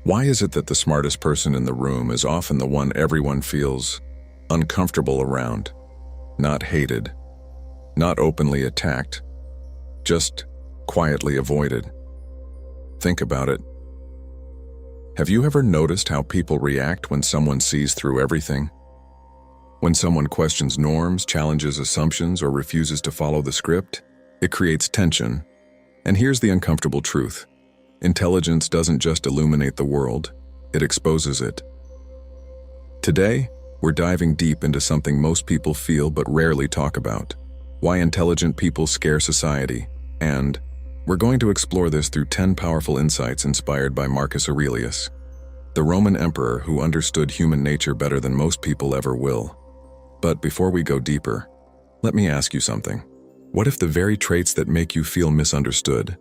Why is it that the smartest person in the room is often the one everyone feels uncomfortable around? Not hated, not openly attacked, just quietly avoided. Think about it. Have you ever noticed how people react when someone sees through everything? When someone questions norms, challenges assumptions, or refuses to follow the script, it creates tension. And here's the uncomfortable truth. Intelligence doesn't just illuminate the world, it exposes it. Today, we're diving deep into something most people feel but rarely talk about: why intelligent people scare society. And we're going to explore this through 10 powerful insights inspired by Marcus Aurelius, the Roman emperor who understood human nature better than most people ever will. But before we go deeper, let me ask you something. What if the very traits that make you feel misunderstood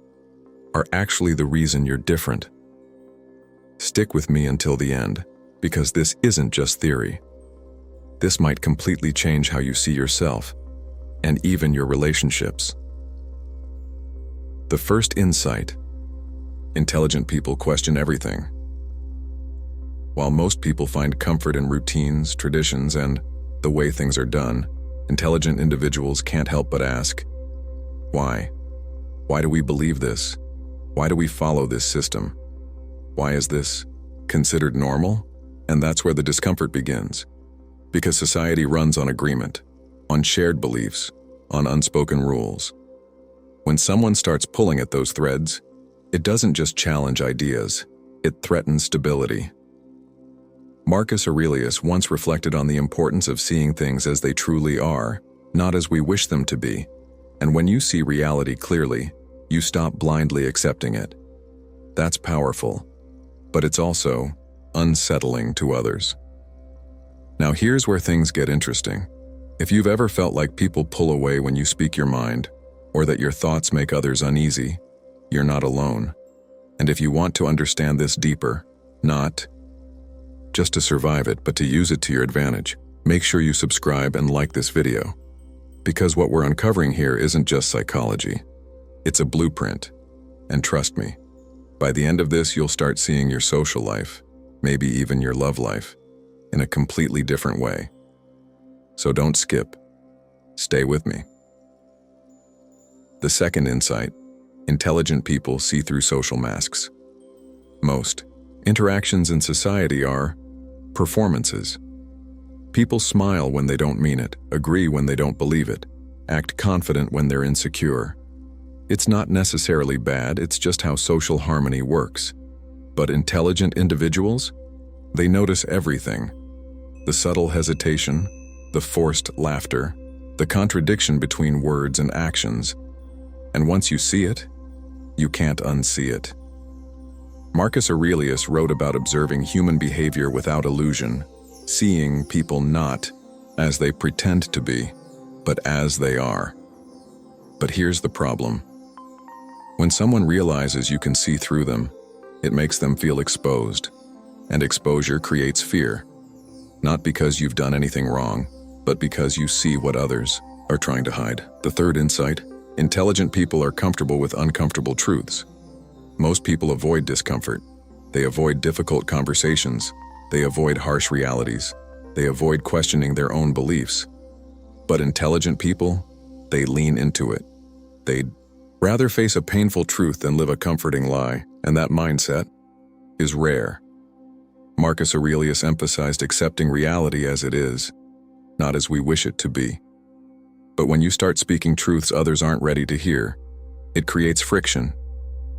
are actually the reason you're different? Stick with me until the end, because this isn't just theory. This might completely change how you see yourself, and even your relationships. The first insight: intelligent people question everything. While most people find comfort in routines, traditions, and the way things are done, intelligent individuals can't help but ask, why? Why do we believe this? Why do we follow this system? Why is this considered normal? And that's where the discomfort begins. Because society runs on agreement, on shared beliefs, on unspoken rules. When someone starts pulling at those threads, it doesn't just challenge ideas, it threatens stability. Marcus Aurelius once reflected on the importance of seeing things as they truly are, not as we wish them to be. And when you see reality clearly, you stop blindly accepting it. That's powerful, but it's also unsettling to others. Now here's where things get interesting. If you've ever felt like people pull away when you speak your mind, or that your thoughts make others uneasy, you're not alone. And if you want to understand this deeper, not just to survive it, but to use it to your advantage, make sure you subscribe and like this video. Because what we're uncovering here isn't just psychology. It's a blueprint. And trust me, by the end of this, you'll start seeing your social life, maybe even your love life, in a completely different way. So don't skip. Stay with me. The second insight: intelligent people see through social masks. Most interactions in society are performances. People smile when they don't mean it, agree when they don't believe it, act confident when they're insecure. It's not necessarily bad, it's just how social harmony works. But intelligent individuals? They notice everything. The subtle hesitation, the forced laughter, the contradiction between words and actions. And once you see it, you can't unsee it. Marcus Aurelius wrote about observing human behavior without illusion, seeing people not as they pretend to be, but as they are. But here's the problem. When someone realizes you can see through them, it makes them feel exposed. And exposure creates fear. Not because you've done anything wrong, but because you see what others are trying to hide. The third insight: intelligent people are comfortable with uncomfortable truths. Most people avoid discomfort. They avoid difficult conversations. They avoid harsh realities. They avoid questioning their own beliefs. But intelligent people, they lean into it. They'd rather face a painful truth than live a comforting lie, and that mindset is rare. Marcus Aurelius emphasized accepting reality as it is, not as we wish it to be. But when you start speaking truths others aren't ready to hear, it creates friction,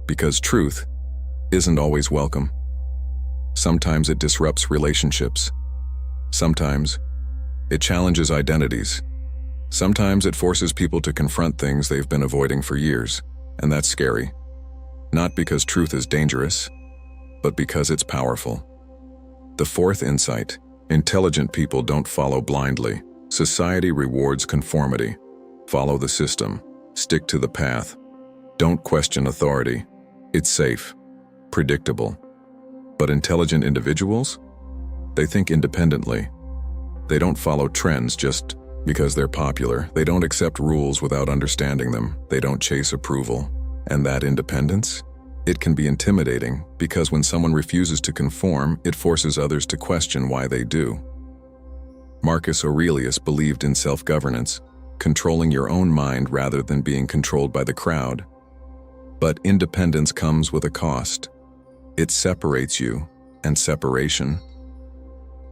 because truth isn't always welcome. Sometimes it disrupts relationships. Sometimes it challenges identities. Sometimes it forces people to confront things they've been avoiding for years, and that's scary. Not because truth is dangerous, but because it's powerful. The fourth insight: intelligent people don't follow blindly. Society rewards conformity. Follow the system. Stick to the path. Don't question authority. It's safe, predictable. But intelligent individuals? They think independently. They don't follow trends just because they're popular. They don't accept rules without understanding them. They don't chase approval. And that independence? It can be intimidating because when someone refuses to conform, it forces others to question why they do. Marcus Aurelius believed in self-governance, controlling your own mind rather than being controlled by the crowd. But independence comes with a cost. It separates you, and separation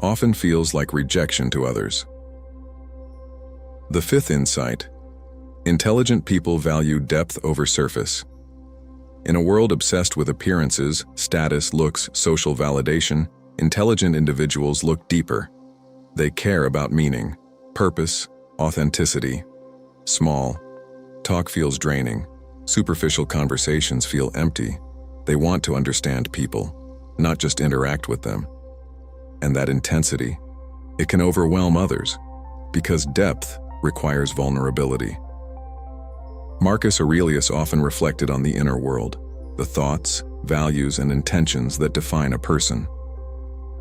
often feels like rejection to others. The fifth insight: intelligent people value depth over surface. In a world obsessed with appearances, status, looks, social validation, intelligent individuals look deeper. They care about meaning, purpose, authenticity. Small talk feels draining. Superficial conversations feel empty. They want to understand people, not just interact with them. And that intensity, it can overwhelm others, because depth requires vulnerability. Marcus Aurelius often reflected on the inner world, the thoughts, values, and intentions that define a person.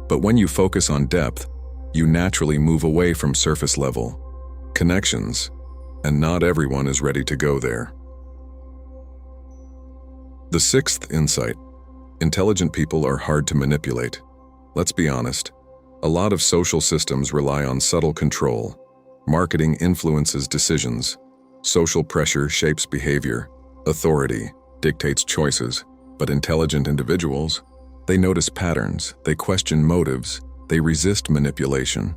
But when you focus on depth, you naturally move away from surface-level connections, and not everyone is ready to go there. The sixth insight: intelligent people are hard to manipulate. Let's be honest, a lot of social systems rely on subtle control. Marketing influences decisions. Social pressure shapes behavior. Authority dictates choices. But intelligent individuals, they notice patterns, they question motives, they resist manipulation.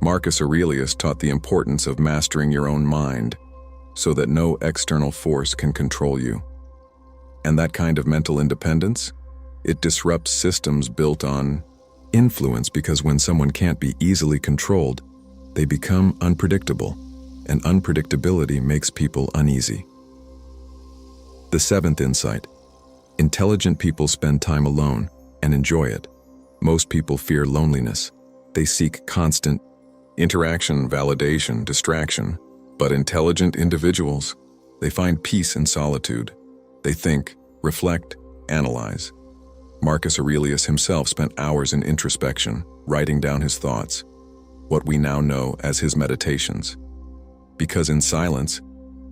Marcus Aurelius taught the importance of mastering your own mind so that no external force can control you. And that kind of mental independence, it disrupts systems built on influence, because when someone can't be easily controlled, they become unpredictable, and unpredictability makes people uneasy. The seventh insight: intelligent people spend time alone and enjoy it. Most people fear loneliness. They seek constant interaction, validation, distraction. But intelligent individuals, they find peace in solitude. They think, reflect, analyze. Marcus Aurelius himself spent hours in introspection, writing down his thoughts, what we now know as his meditations. Because in silence,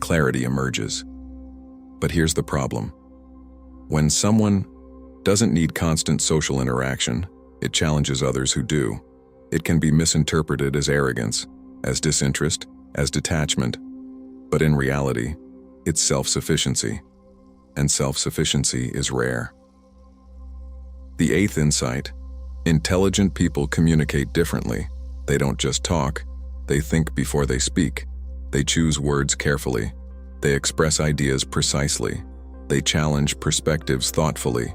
clarity emerges. But here's the problem. When someone doesn't need constant social interaction, it challenges others who do. It can be misinterpreted as arrogance, as disinterest, as detachment. But in reality, it's self-sufficiency. And self-sufficiency is rare. The eighth insight: intelligent people communicate differently. They don't just talk, they think before they speak. They choose words carefully. They express ideas precisely. They challenge perspectives thoughtfully.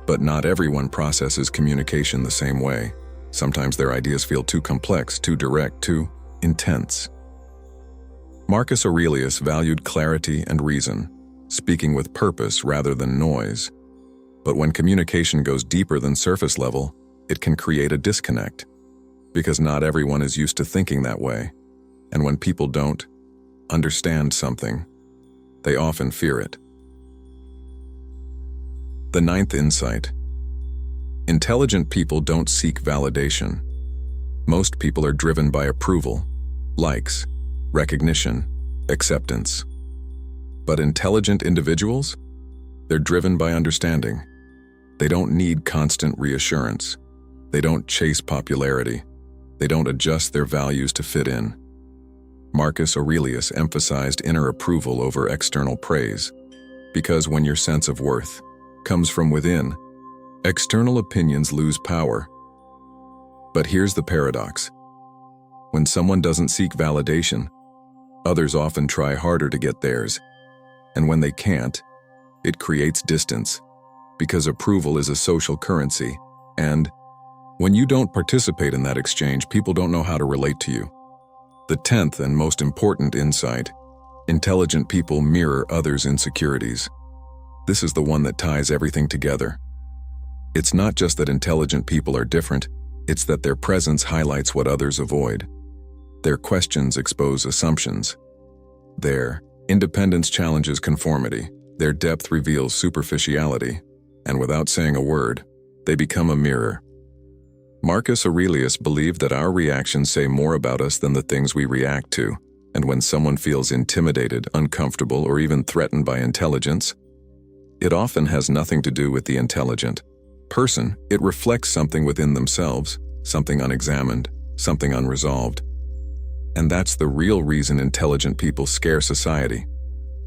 But not everyone processes communication the same way. Sometimes their ideas feel too complex, too direct, too intense. Marcus Aurelius valued clarity and reason, speaking with purpose rather than noise. But when communication goes deeper than surface level, it can create a disconnect, because not everyone is used to thinking that way. And when people don't understand something, they often fear it. The ninth insight: intelligent people don't seek validation. Most people are driven by approval, likes, recognition, acceptance. But intelligent individuals, they're driven by understanding. They don't need constant reassurance. They don't chase popularity. They don't adjust their values to fit in. Marcus Aurelius emphasized inner approval over external praise, because when your sense of worth comes from within, external opinions lose power. But here's the paradox. When someone doesn't seek validation, others often try harder to get theirs. And when they can't, it creates distance, because approval is a social currency, and when you don't participate in that exchange, people don't know how to relate to you. The 10th and most important insight: intelligent people mirror others' insecurities. This is the one that ties everything together. It's not just that intelligent people are different, it's that their presence highlights what others avoid. Their questions expose assumptions. Their independence challenges conformity. Their depth reveals superficiality. And without saying a word, they become a mirror. Marcus Aurelius believed that our reactions say more about us than the things we react to. And when someone feels intimidated, uncomfortable, or even threatened by intelligence, It often has nothing to do with the intelligent person. It reflects something within themselves, something unexamined, something unresolved. And that's the real reason intelligent people scare society.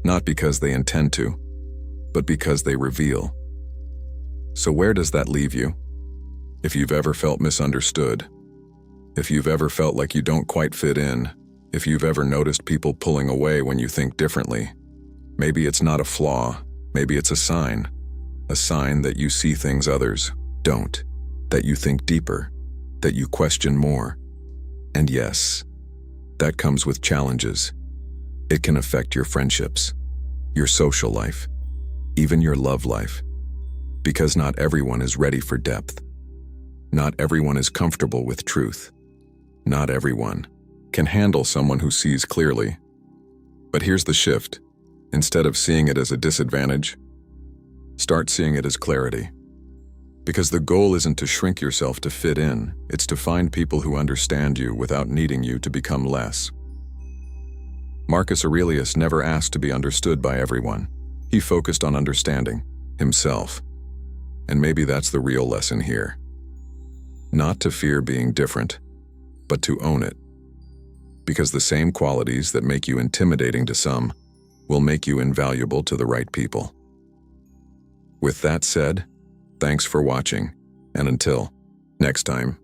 Not because they intend to, but because they reveal. So where does that leave you? If you've ever felt misunderstood, if you've ever felt like you don't quite fit in, if you've ever noticed people pulling away when you think differently, maybe it's not a flaw, maybe it's a sign that you see things others don't, that you think deeper, that you question more. And yes, that comes with challenges. It can affect your friendships, your social life, even your love life. Because not everyone is ready for depth. Not everyone is comfortable with truth. Not everyone can handle someone who sees clearly. But here's the shift. Instead of seeing it as a disadvantage, start seeing it as clarity. Because the goal isn't to shrink yourself to fit in, it's to find people who understand you without needing you to become less. Marcus Aurelius never asked to be understood by everyone. He focused on understanding himself. And maybe that's the real lesson here. Not to fear being different, but to own it. Because the same qualities that make you intimidating to some will make you invaluable to the right people. With that said, thanks for watching, and until next time.